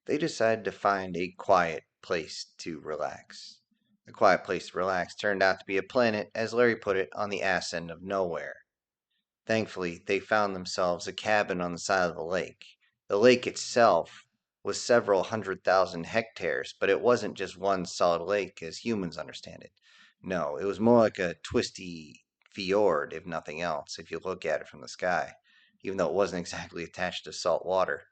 They decided to find a quiet place to relax. The quiet place to relax turned out to be a planet, as Larry put it, on the ass end of nowhere. Thankfully, they found themselves a cabin on the side of the lake. The lake itself was several 100,000 hectares, but it wasn't just one solid lake as humans understand it. No, it was more like a twisty fjord, if nothing else, if you look at it from the sky, even though it wasn't exactly attached to salt water.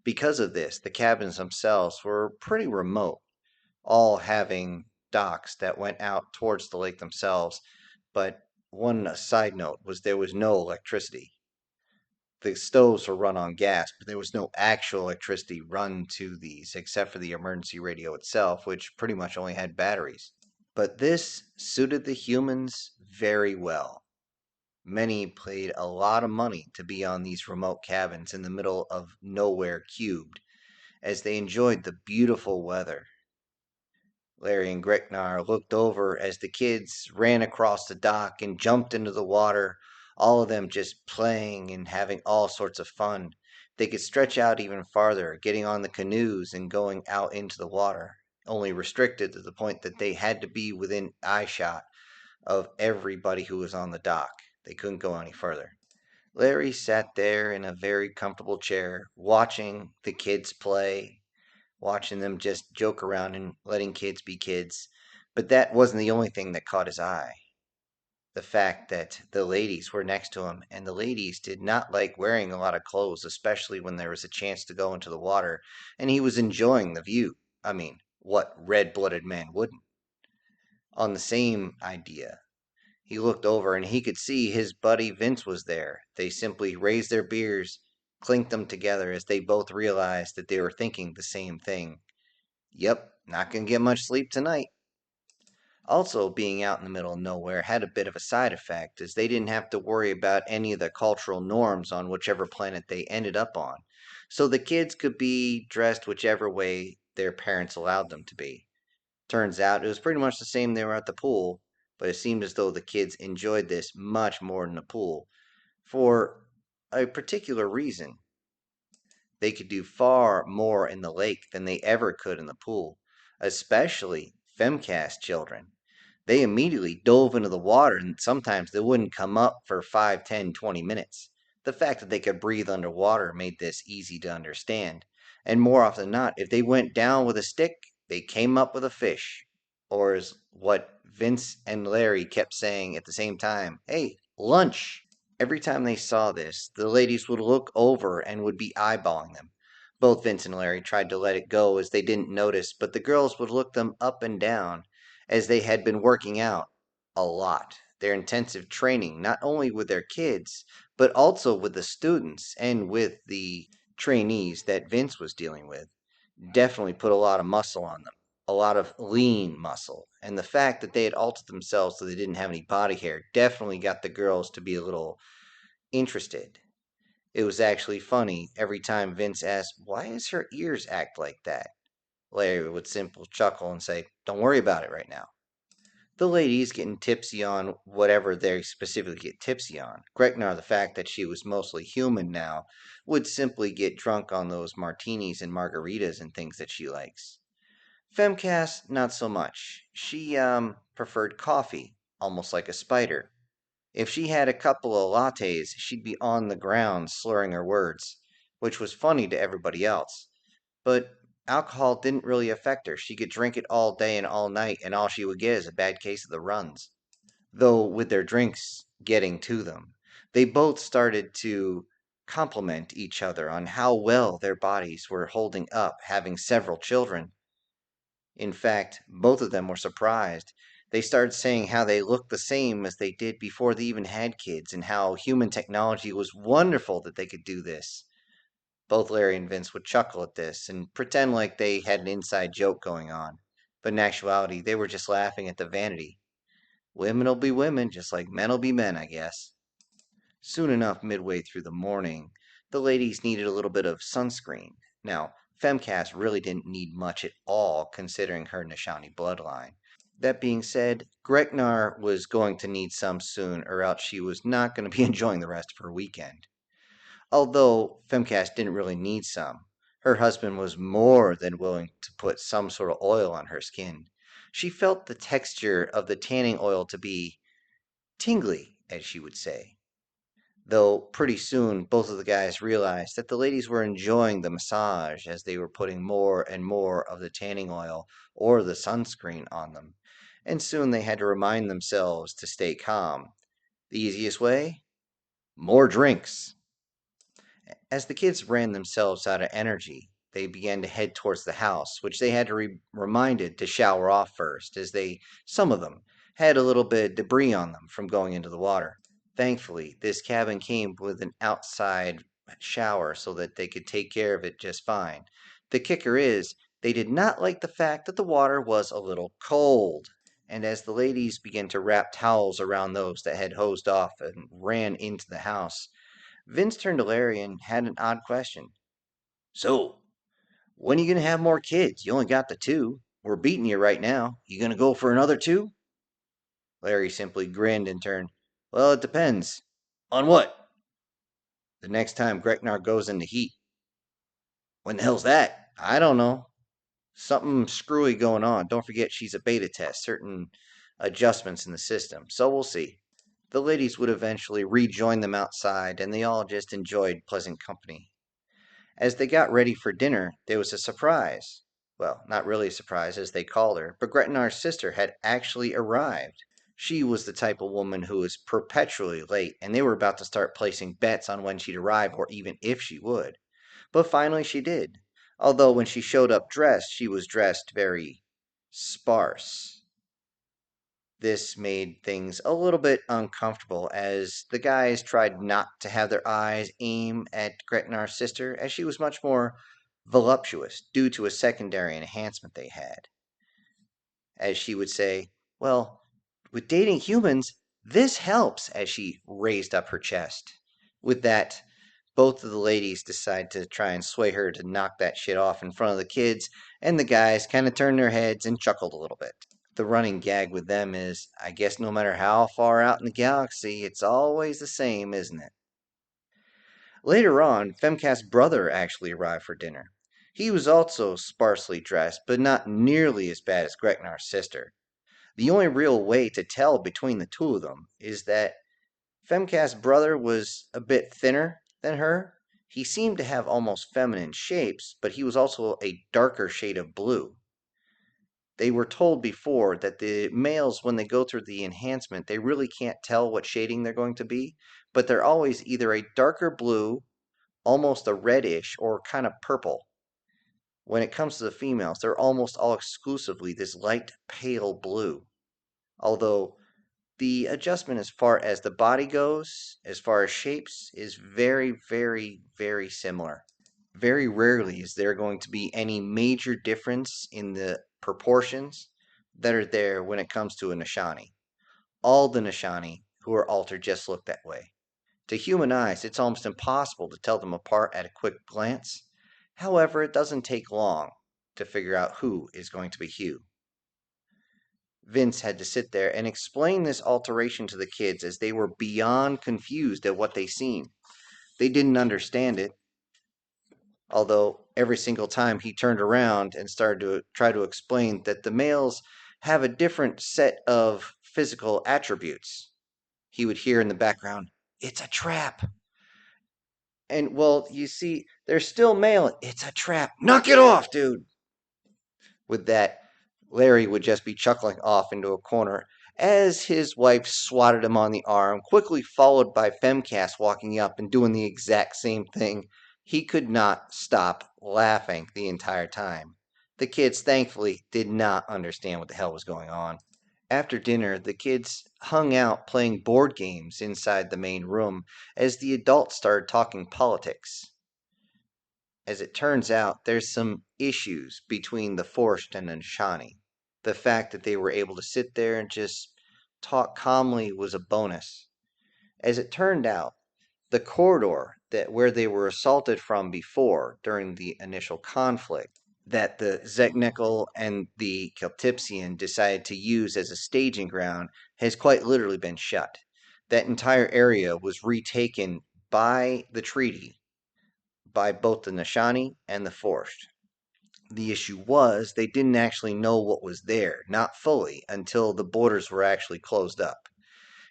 Because of this, the cabins themselves were pretty remote, all having docks that went out towards the lake themselves, but one side note was there was no electricity. The stoves were run on gas, but there was no actual electricity run to these except for the emergency radio itself, which pretty much only had batteries. But this suited the humans very well. Many paid a lot of money to be on these remote cabins in the middle of nowhere cubed, as they enjoyed the beautiful weather. Larry and Greknar looked over as the kids ran across the dock and jumped into the water, all of them just playing and having all sorts of fun. They could stretch out even farther, getting on the canoes and going out into the water, only restricted to the point that they had to be within eyeshot of everybody who was on the dock. They couldn't go any further. Larry sat there in a very comfortable chair, watching the kids play, watching them just joke around and letting kids be kids. But that wasn't the only thing that caught his eye. The fact that the ladies were next to him, and the ladies did not like wearing a lot of clothes, especially when there was a chance to go into the water, and he was enjoying the view. I mean, what red-blooded man wouldn't? On the same idea, he looked over and he could see his buddy Vince was there. They simply raised their beers, clinked them together as they both realized that they were thinking the same thing. Yep, not gonna get much sleep tonight. Also, being out in the middle of nowhere had a bit of a side effect, as they didn't have to worry about any of the cultural norms on whichever planet they ended up on. So the kids could be dressed whichever way their parents allowed them to be. Turns out it was pretty much the same they were at the pool, but it seemed as though the kids enjoyed this much more than the pool, for a particular reason. They could do far more in the lake than they ever could in the pool, especially Femcast children. They immediately dove into the water and sometimes they wouldn't come up for 5, 10, 20 minutes. The fact that they could breathe underwater made this easy to understand. And more often than not, if they went down with a stick, they came up with a fish. Or as what Vince and Larry kept saying at the same time, hey, lunch. Every time they saw this, the ladies would look over and would be eyeballing them. Both Vince and Larry tried to let it go as they didn't notice, but the girls would look them up and down as they had been working out a lot. Their intensive training, not only with their kids, but also with the students and with the trainees that Vince was dealing with, definitely put a lot of muscle on them, a lot of lean muscle. And the fact that they had altered themselves so they didn't have any body hair definitely got the girls to be a little interested. It was actually funny every time Vince asked, "Why does her ears act like that?" Larry would simply chuckle and say, "Don't worry about it right now." The ladies getting tipsy on whatever they specifically get tipsy on. Gregnar, the fact that she was mostly human now, would simply get drunk on those martinis and margaritas and things that she likes. Femcast, not so much. She, preferred coffee, almost like a spider. If she had a couple of lattes, she'd be on the ground slurring her words, which was funny to everybody else. But alcohol didn't really affect her. She could drink it all day and all night, and all she would get is a bad case of the runs. Though, with their drinks getting to them, they both started to compliment each other on how well their bodies were holding up, having several children. In fact, both of them were surprised. They started saying how they looked the same as they did before they even had kids, and how human technology was wonderful that they could do this. Both Larry and Vince would chuckle at this and pretend like they had an inside joke going on. But in actuality, they were just laughing at the vanity. Women'll be women, just like men'll be men, I guess. Soon enough, midway through the morning, the ladies needed a little bit of sunscreen. Now, Femcast really didn't need much at all, considering her Nishani bloodline. That being said, Greknar was going to need some soon, or else she was not going to be enjoying the rest of her weekend. Although Femcast didn't really need some. Her husband was more than willing to put some sort of oil on her skin. She felt the texture of the tanning oil to be tingly, as she would say. Though pretty soon both of the guys realized that the ladies were enjoying the massage as they were putting more and more of the tanning oil or the sunscreen on them. And soon they had to remind themselves to stay calm. The easiest way? More drinks. As the kids ran themselves out of energy, they began to head towards the house, which they had to be reminded to shower off first, as some of them, had a little bit of debris on them from going into the water. Thankfully, this cabin came with an outside shower so that they could take care of it just fine. The kicker is, they did not like the fact that the water was a little cold. And as the ladies began to wrap towels around those that had hosed off and ran into the house, Vince turned to Larry and had an odd question. So, when are you going to have more kids? You only got the two. We're beating you right now. You going to go for another two? Larry simply grinned and turned. Well, it depends. On what? The next time Greknar goes into heat. When the hell's that? I don't know. Something screwy going on. Don't forget she's a beta test. Certain adjustments in the system. So we'll see. The ladies would eventually rejoin them outside, and they all just enjoyed pleasant company. As they got ready for dinner, there was a surprise. Well, not really a surprise, as they called her, but Gretnar's sister had actually arrived. She was the type of woman who was perpetually late, and they were about to start placing bets on when she'd arrive or even if she would. But finally she did. Although when she showed up dressed, she was dressed very sparse. This made things a little bit uncomfortable as the guys tried not to have their eyes aim at Gretnar's sister, as she was much more voluptuous due to a secondary enhancement they had. As she would say, well, with dating humans, this helps, as she raised up her chest. With that, both of the ladies decided to try and sway her to knock that shit off in front of the kids, and the guys kind of turned their heads and chuckled a little bit. The running gag with them is, I guess no matter how far out in the galaxy, it's always the same, isn't it? Later on, Femcast's brother actually arrived for dinner. He was also sparsely dressed, but not nearly as bad as Greknar's sister. The only real way to tell between the two of them is that Femcast's brother was a bit thinner than her. He seemed to have almost feminine shapes, but he was also a darker shade of blue. They were told before that the males, when they go through the enhancement, they really can't tell what shading they're going to be, but they're always either a darker blue, almost a reddish, or kind of purple. When it comes to the females, they're almost all exclusively this light pale blue. Although the adjustment as far as the body goes, as far as shapes, is very, very, very similar. Very rarely is there going to be any major difference in the proportions that are there when it comes to a Nishani. All the Nishani who are altered just look that way. To human eyes, it's almost impossible to tell them apart at a quick glance. However, it doesn't take long to figure out who is going to be Hugh. Vince had to sit there and explain this alteration to the kids as they were beyond confused at what they seen. They didn't understand it, although every single time he turned around and started to try to explain that the males have a different set of physical attributes, he would hear in the background, "It's a trap." And, well, you see, they're still male. "It's a trap. Knock it off, dude." With that, Larry would just be chuckling off into a corner as his wife swatted him on the arm, quickly followed by Femcast walking up and doing the exact same thing. He could not stop laughing the entire time. The kids, thankfully, did not understand what the hell was going on. After dinner, the kids hung out playing board games inside the main room as the adults started talking politics. As it turns out, there's some issues between the Forced and the Nishani. The fact that they were able to sit there and just talk calmly was a bonus. As it turned out, the corridor that where they were assaulted from before during the initial conflict, that the Zeknikel and the Keltipsian decided to use as a staging ground, has quite literally been shut. That entire area was retaken by the treaty by both the Nishani and the Forced. The issue was they didn't actually know what was there, not fully, until the borders were actually closed up.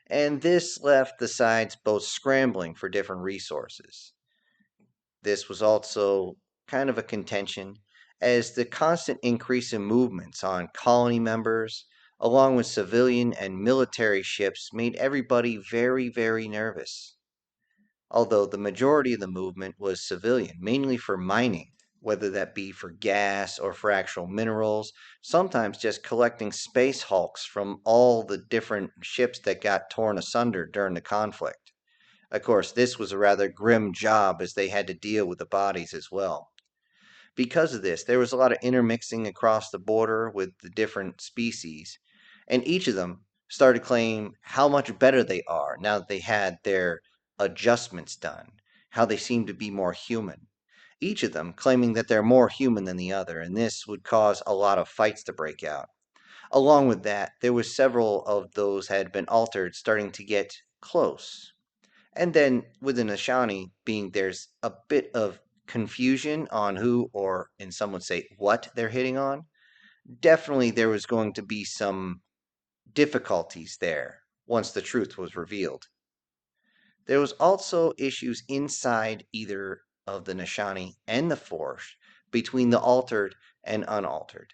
And this left the sides both scrambling for different resources. This was also kind of a contention, as the constant increase in movements on colony members, along with civilian and military ships, made everybody very, very nervous. Although the majority of the movement was civilian, mainly for mining, whether that be for gas or for actual minerals, sometimes just collecting space hulks from all the different ships that got torn asunder during the conflict. Of course, this was a rather grim job as they had to deal with the bodies as well. Because of this, there was a lot of intermixing across the border with the different species, and each of them started claiming how much better they are now that they had their adjustments done, how they seem to be more human. Each of them claiming that they're more human than the other, and this would cause a lot of fights to break out. Along with that, there was several of those had been altered starting to get close. And then within Ashani being there's a bit of confusion on who, or and some would say what they're hitting on, definitely there was going to be some difficulties there once the truth was revealed. There was also issues inside either of the Nishani and the Force between the altered and unaltered.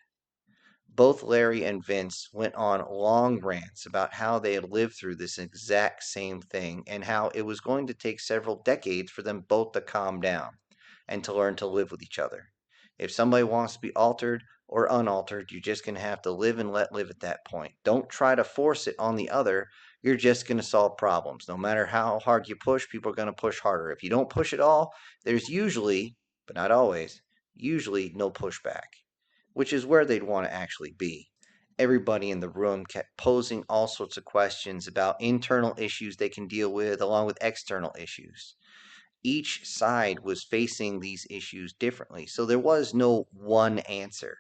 Both Larry and Vince went on long rants about how they had lived through this exact same thing and how it was going to take several decades for them both to calm down and to learn to live with each other. If somebody wants to be altered or unaltered, you're just going to have to live and let live at that point. Don't try to force it on the other. You're just going to solve problems. No matter how hard you push, people are going to push harder. If you don't push at all, there's usually, but not always, usually no pushback, which is where they'd want to actually be. Everybody in the room kept posing all sorts of questions about internal issues they can deal with, along with external issues. Each side was facing these issues differently, so there was no one answer.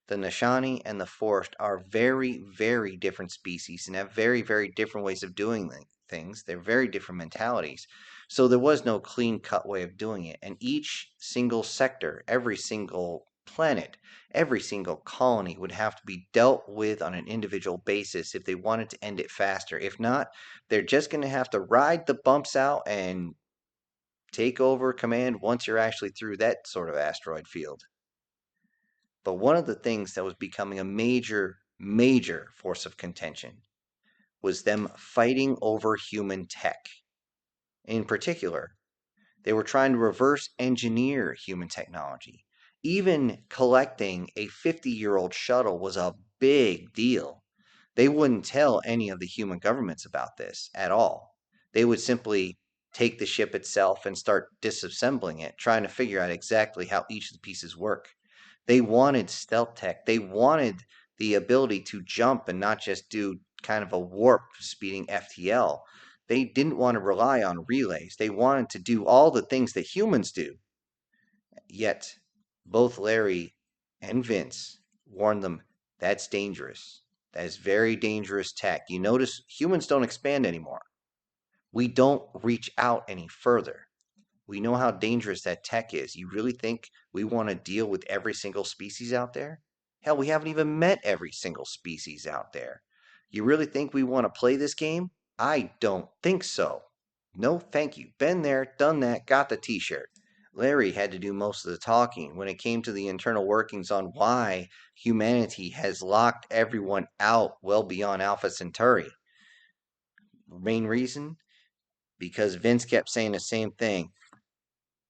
The Nishani and the Forest are very, very different species and have very, very different ways of doing things. They're very different mentalities. So there was no clean cut way of doing it. And each single sector, every single planet, every single colony would have to be dealt with on an individual basis if they wanted to end it faster. If not, they're just going to have to ride the bumps out and take over command once you're actually through that sort of asteroid field. But one of the things that was becoming a major, major force of contention was them fighting over human tech. In particular, they were trying to reverse engineer human technology. Even collecting a 50-year-old shuttle was a big deal. They wouldn't tell any of the human governments about this at all. They would simply take the ship itself and start disassembling it, trying to figure out exactly how each of the pieces work. They wanted stealth tech. They wanted the ability to jump and not just do kind of a warp speeding FTL. They didn't want to rely on relays. They wanted to do all the things that humans do. Yet, both Larry and Vince warned them that's dangerous. That is very dangerous tech. You notice humans don't expand anymore. We don't reach out any further. We know how dangerous that tech is. You really think we want to deal with every single species out there? Hell, we haven't even met every single species out there. You really think we want to play this game? I don't think so. No, thank you. Been there, done that, got the t shirt. Larry had to do most of the talking when it came to the internal workings on why humanity has locked everyone out well beyond Alpha Centauri. Main reason? Because Vince kept saying the same thing.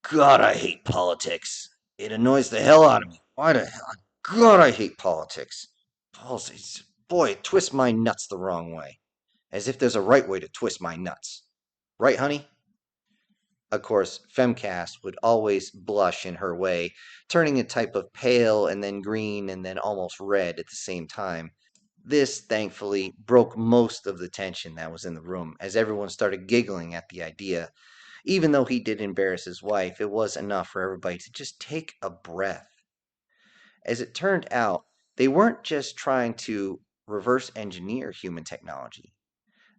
God, I hate politics. It annoys the hell out of me. Why the hell? God, I hate politics. Politics. Boy, it twists my nuts the wrong way. As if there's a right way to twist my nuts. Right, honey? Of course, Femcast would always blush in her way, turning a type of pale and then green and then almost red at the same time. This, thankfully, broke most of the tension that was in the room, as everyone started giggling at the idea. Even though he did embarrass his wife, it was enough for everybody to just take a breath. As it turned out, they weren't just trying to reverse engineer human technology.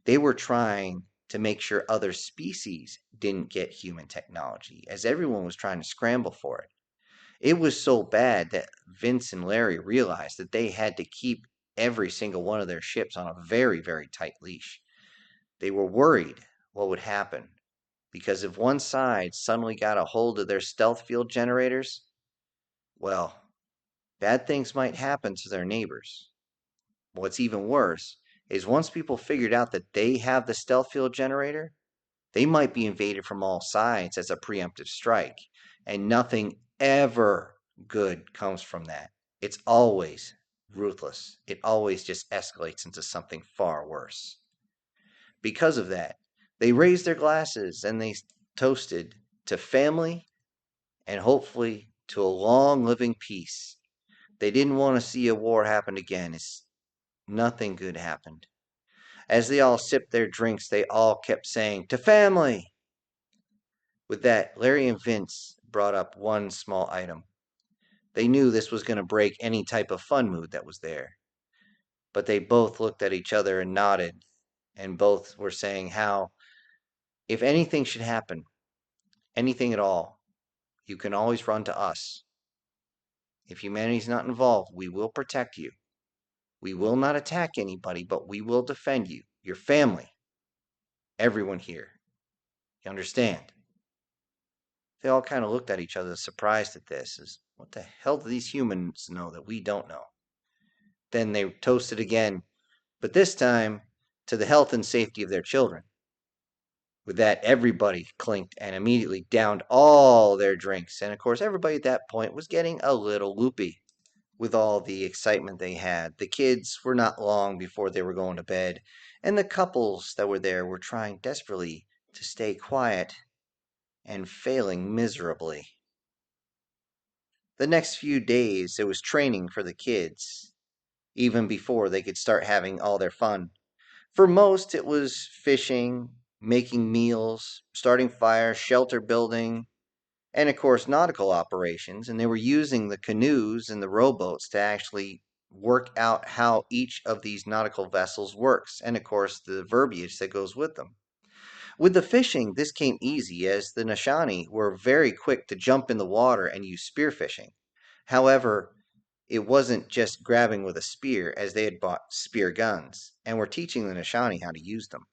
They were trying to make sure other species didn't get human technology, as everyone was trying to scramble for it. It was so bad that Vince and Larry realized that they had to keep every single one of their ships on a very, very tight leash. They were worried what would happen, because if one side suddenly got a hold of their stealth field generators, well, bad things might happen to their neighbors. What's even worse is once people figured out that they have the stealth field generator, they might be invaded from all sides as a preemptive strike, and nothing ever good comes from that. It's always ruthless. It always just escalates into something far worse. Because of that, they raised their glasses and they toasted to family and hopefully to a long living peace. They didn't want to see a war happen again. Nothing good happened. As they all sipped their drinks, they all kept saying, "To family!" With that, Larry and Vince brought up one small item. They knew this was going to break any type of fun mood that was there. But they both looked at each other and nodded, and both were saying how, if anything should happen, anything at all, you can always run to us. If humanity's not involved, we will protect you. We will not attack anybody, but we will defend you, your family, everyone here. You understand? They all kind of looked at each other, surprised at this. As what the hell do these humans know that we don't know? Then they toasted again, but this time to the health and safety of their children. With that, everybody clinked and immediately downed all their drinks. And of course, everybody at that point was getting a little loopy with all the excitement they had. The kids were not long before they were going to bed, and the couples that were there were trying desperately to stay quiet and failing miserably. The next few days, it was training for the kids, even before they could start having all their fun. For most, it was fishing, making meals, starting fires, shelter building, and of course, nautical operations. And they were using the canoes and the rowboats to actually work out how each of these nautical vessels works, and of course, the verbiage that goes with them. With the fishing, this came easy as the Nishani were very quick to jump in the water and use spearfishing. However, it wasn't just grabbing with a spear, as they had bought spear guns and were teaching the Nishani how to use them.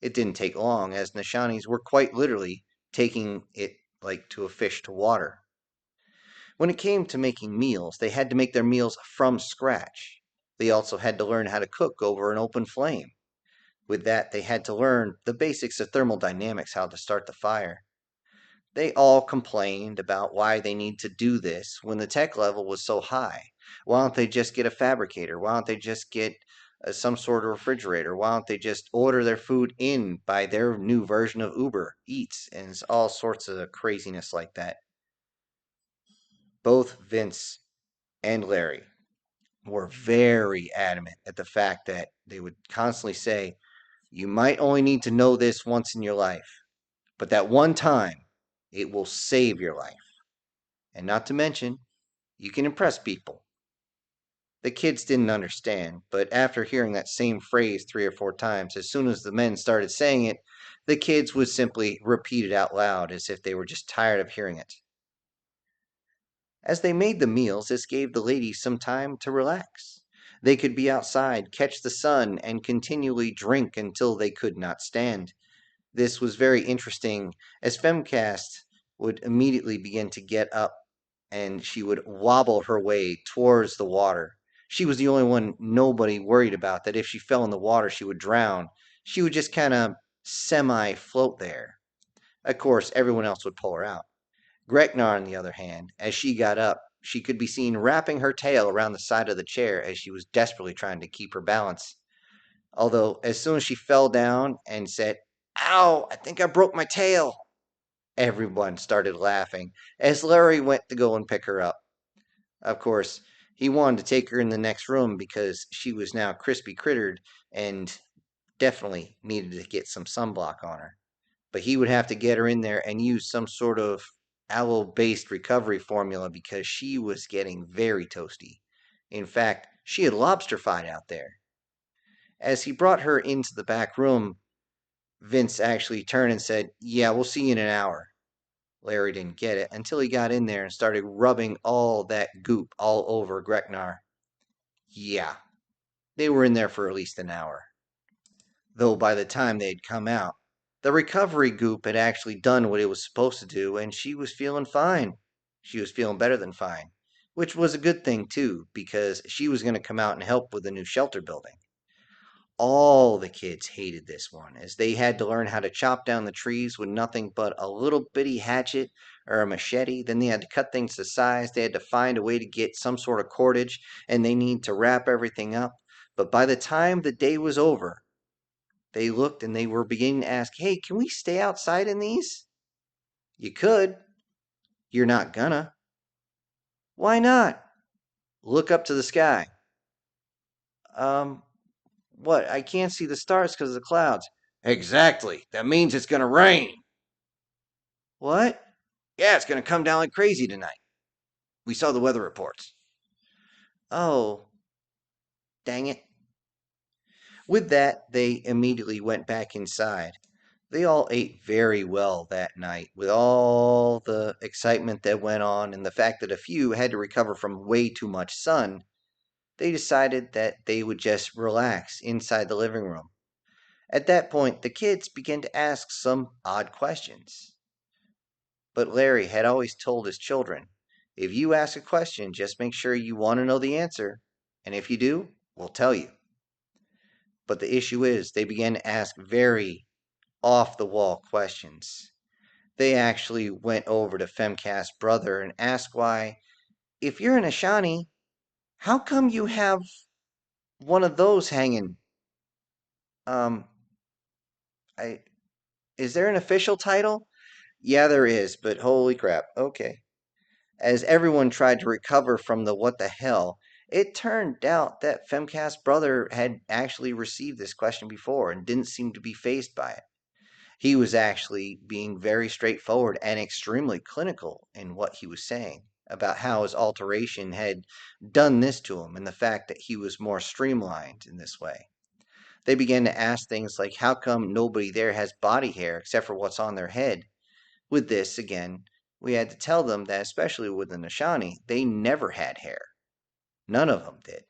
It didn't take long, as Nishanis were quite literally taking it like to a fish to water. When it came to making meals, they had to make their meals from scratch. They also had to learn how to cook over an open flame. With that, they had to learn the basics of thermodynamics, how to start the fire. They all complained about why they need to do this when the tech level was so high. Why don't they just get a fabricator? Why don't they just get some sort of refrigerator? Why don't they just order their food in by their new version of Uber Eats and all sorts of craziness like that? Both Vince and Larry were very adamant at the fact that they would constantly say, "You might only need to know this once in your life, but that one time, it will save your life. And not to mention, you can impress people." The kids didn't understand, but after hearing that same phrase 3 or 4 times, as soon as the men started saying it, the kids would simply repeat it out loud as if they were just tired of hearing it. As they made the meals, this gave the ladies some time to relax. They could be outside, catch the sun, and continually drink until they could not stand. This was very interesting, as Femcast would immediately begin to get up and she would wobble her way towards the water. She was the only one nobody worried about that if she fell in the water, she would drown. She would just kind of semi float there. Of course, everyone else would pull her out. Greknar, on the other hand, as she got up, she could be seen wrapping her tail around the side of the chair as she was desperately trying to keep her balance. Although, as soon as she fell down and said, "Ow, I think I broke my tail," everyone started laughing as Larry went to go and pick her up. Of course, he wanted to take her in the next room because she was now crispy crittered and definitely needed to get some sunblock on her. But he would have to get her in there and use some sort of aloe-based recovery formula because she was getting very toasty. In fact, she had lobster fight out there. As he brought her into the back room, Vince actually turned and said, "Yeah, we'll see you in an hour." Larry didn't get it until he got in there and started rubbing all that goop all over Greknar. Yeah, they were in there for at least an hour. Though by the time they'd come out, the recovery goop had actually done what it was supposed to do, and she was feeling fine. She was feeling better than fine, which was a good thing, too, because she was going to come out and help with the new shelter building. All the kids hated this one, as they had to learn how to chop down the trees with nothing but a little bitty hatchet or a machete. Then they had to cut things to size. They had to find a way to get some sort of cordage, and they need to wrap everything up. But by the time the day was over, they looked and they were beginning to ask, "Hey, can we stay outside in these?" "You could. You're not gonna." "Why not?" "Look up to the sky." Um, what? I can't see the stars because of the clouds." "Exactly. That means it's gonna rain." "What?" "Yeah, it's gonna come down like crazy tonight. We saw the weather reports." "Oh, dang it." With that, they immediately went back inside. They all ate very well that night, with all the excitement that went on and the fact that a few had to recover from way too much sun. They decided that they would just relax inside the living room. At that point, the kids began to ask some odd questions. But Larry had always told his children, "If you ask a question, just make sure you want to know the answer. And if you do, we'll tell you." But the issue is, they began to ask very off the wall questions. They actually went over to Femcast's brother and asked why, "If you're an Ashani, how come you have one of those hanging? Um, I Is there an official title?" "Yeah, there is, but holy crap. Okay." As everyone tried to recover from the what the hell, it turned out that Femcast's brother had actually received this question before and didn't seem to be fazed by it. He was actually being very straightforward and extremely clinical in what he was saying about how his alteration had done this to him and the fact that he was more streamlined in this way. They began to ask things like how come nobody there has body hair except for what's on their head. With this, again, we had to tell them that, especially with the Nishani, they never had hair. None of them did.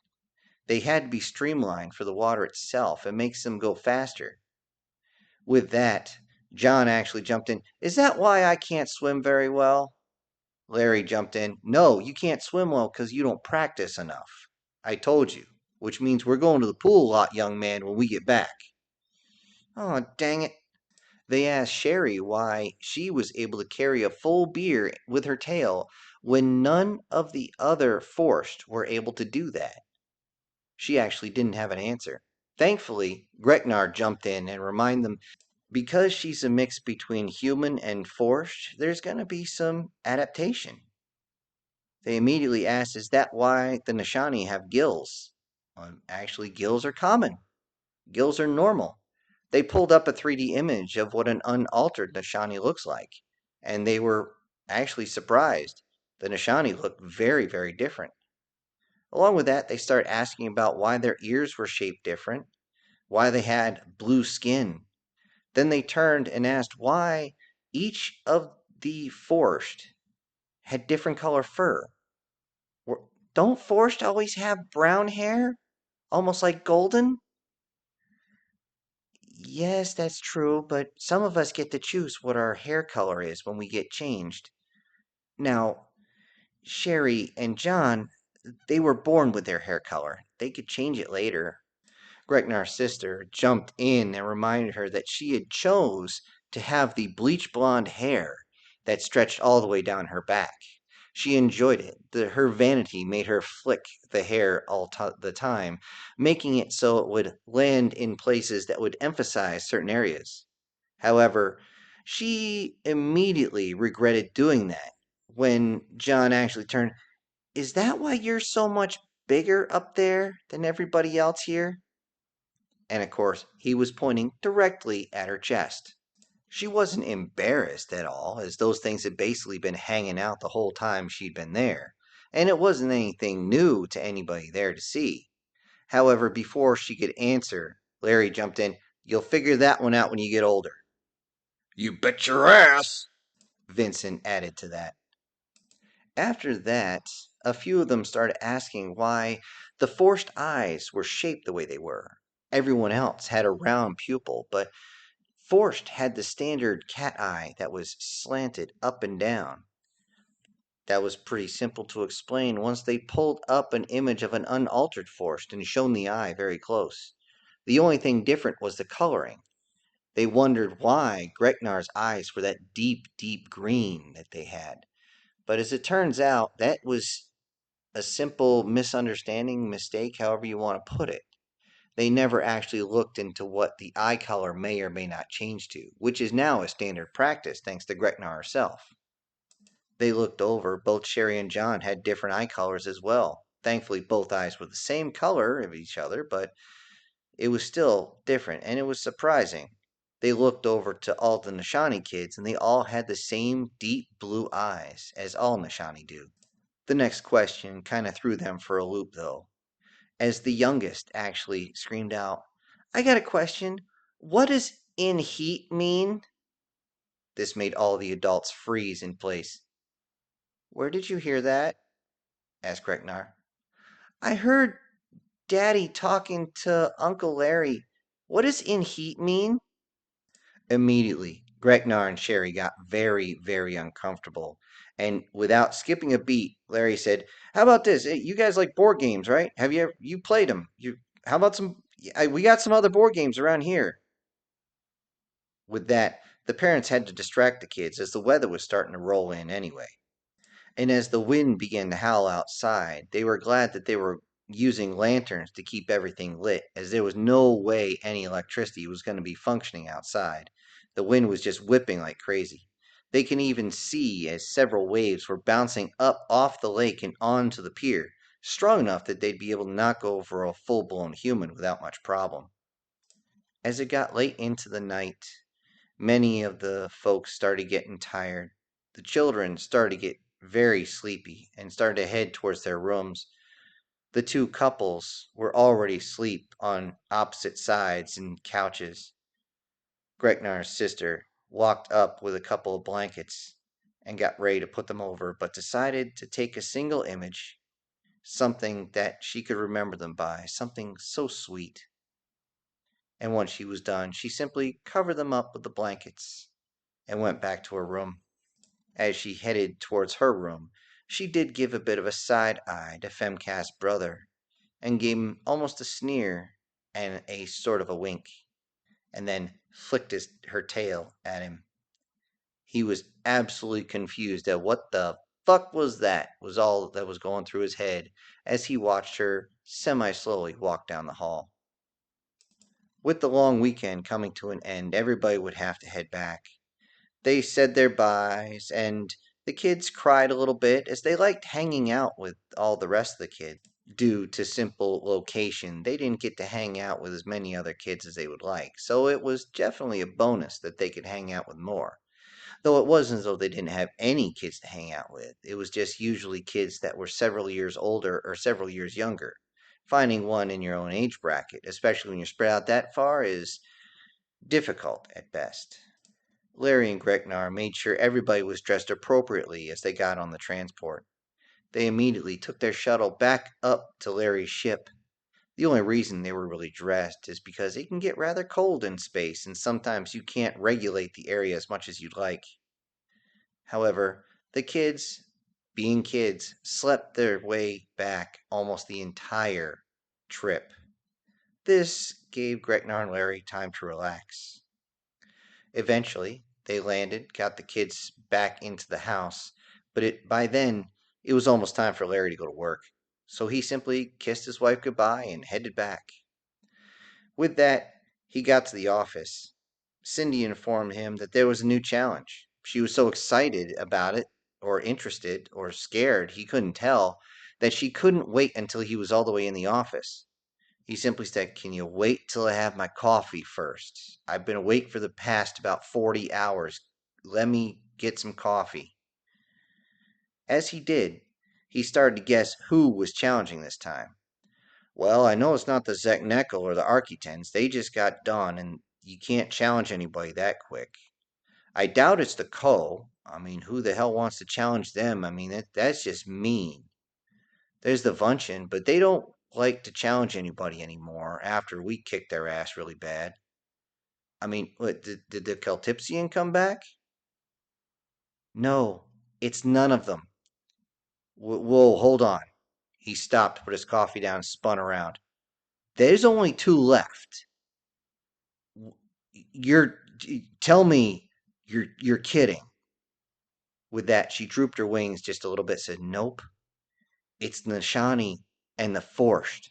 They had to be streamlined for the water itself. It makes them go faster. With that, John actually jumped in. "Is that why I can't swim very well?" Larry jumped in. "No, you can't swim well because you don't practice enough. I told you, which means we're going to the pool a lot, young man, when we get back." "Oh, dang it." They asked Sherry why she was able to carry a full beer with her tail when none of the other forced were able to do that. She actually didn't have an answer. Thankfully, Greknar jumped in and reminded them because she's a mix between human and forced, there's going to be some adaptation. They immediately asked, "Is that why the Nishani have gills?" Actually, gills are common. Gills are normal. They pulled up a 3D image of what an unaltered Nishani looks like, and they were actually surprised. The Nishani looked very, very different. Along with that, they started asking about why their ears were shaped different, why they had blue skin. Then they turned and asked why each of the forced had different color fur. Don't forced always have brown hair? Almost like golden? Yes, that's true, but some of us get to choose what our hair color is when we get changed. Now, Sherry and John, they were born with their hair color. They could change it later. Greknar's sister jumped in and reminded her that she had chose to have the bleach blonde hair that stretched all the way down her back. She enjoyed it. Her vanity made her flick the hair the time, making it so it would land in places that would emphasize certain areas. However, she immediately regretted doing that when John actually turned. "Is that why you're so much bigger up there than everybody else here?" And of course, he was pointing directly at her chest. She wasn't embarrassed at all, as those things had basically been hanging out the whole time she'd been there, and it wasn't anything new to anybody there to see. However, before she could answer, Larry jumped in. You'll figure that one out when you get older. You bet your ass. Vincent added to that. After that, a few of them started asking why the forced eyes were shaped the way they were. Everyone else had a round pupil, but Forced had the standard cat eye that was slanted up and down. That was pretty simple to explain once they pulled up an image of an unaltered Forced and shown the eye very close. The only thing different was the coloring. They wondered why Greknar's eyes were that deep, deep green that they had. But as it turns out, that was a simple misunderstanding, mistake, however you want to put it. They never actually looked into what the eye color may or may not change to, which is now a standard practice thanks to Gretna herself. They looked over, both Sherry and John had different eye colors as well. Thankfully, both eyes were the same color of each other, but it was still different, and it was surprising. They looked over to all the Nishani kids, and they all had the same deep blue eyes, as all Nishani do. The next question kind of threw them for a loop, though, as the youngest actually screamed out, I got a question. What does in heat mean? This made all the adults freeze in place. Where did you hear that? Asked Greknar. I heard Daddy talking to Uncle Larry. What does in heat mean? Immediately, Greknar and Sherry got very, very uncomfortable. And without skipping a beat, Larry said, "How about this? Hey, you guys like board games, right? Have you played them? How about some? We got some other board games around here." With that, the parents had to distract the kids as the weather was starting to roll in anyway. And as the wind began to howl outside, they were glad that they were using lanterns to keep everything lit, as there was no way any electricity was going to be functioning outside. The wind was just whipping like crazy. They can even see as several waves were bouncing up off the lake and onto the pier, strong enough that they'd be able to knock over a full blown human without much problem. As it got late into the night, many of the folks started getting tired. The children started to get very sleepy and started to head towards their rooms. The two couples were already asleep on opposite sides and couches. Greknar's sister walked up with a couple of blankets and got ready to put them over, but decided to take a single image, something that she could remember them by, something so sweet. And once she was done, she simply covered them up with the blankets and went back to her room. As she headed towards her room, she did give a bit of a side eye to Femcast's brother, and gave him almost a sneer and a sort of a wink, and then flicked her tail at him. He was absolutely confused at what the fuck was all that was going through his head as he watched her semi-slowly walk down the hall. With the long weekend coming to an end, everybody would have to head back. They said their byes, and the kids cried a little bit as they liked hanging out with all the rest of the kids. Due to simple location, they didn't get to hang out with as many other kids as they would like, so it was definitely a bonus that they could hang out with more. Though it wasn't as though they didn't have any kids to hang out with, it was just usually kids that were several years older or several years younger. Finding one in your own age bracket, especially when you're spread out that far, is difficult at best. Larry and Greknar made sure everybody was dressed appropriately as they got on the transport. They immediately took their shuttle back up to Larry's ship. The only reason they were really dressed is because it can get rather cold in space, and sometimes you can't regulate the area as much as you'd like. However, the kids, being kids, slept their way back almost the entire trip. This gave Greknar and Larry time to relax. Eventually, they landed, got the kids back into the house, but by then it was almost time for Larry to go to work. So he simply kissed his wife goodbye and headed back. With that, he got to the office. Cindy informed him that there was a new challenge. She was so excited about it, or interested, or scared, he couldn't tell, that she couldn't wait until he was all the way in the office. He simply said, Can you wait till I have my coffee first? I've been awake for the past about 40 hours. Let me get some coffee. As he did, he started to guess who was challenging this time. Well, I know it's not the Zeknekel or the Architens. They just got done, and You can't challenge anybody that quick. I doubt it's the Co. I mean, who the hell wants to challenge them? I mean, that's just mean. There's the Vunchin, but they don't like to challenge anybody anymore after we kicked their ass really bad. I mean, what, did the Celtipsian come back? No, it's none of them. Whoa, hold on. He stopped, put his coffee down, and spun around. There's only two left. You're tell me you're kidding. With that, she drooped her wings just a little bit, said, "Nope, it's Nishani and the Forced."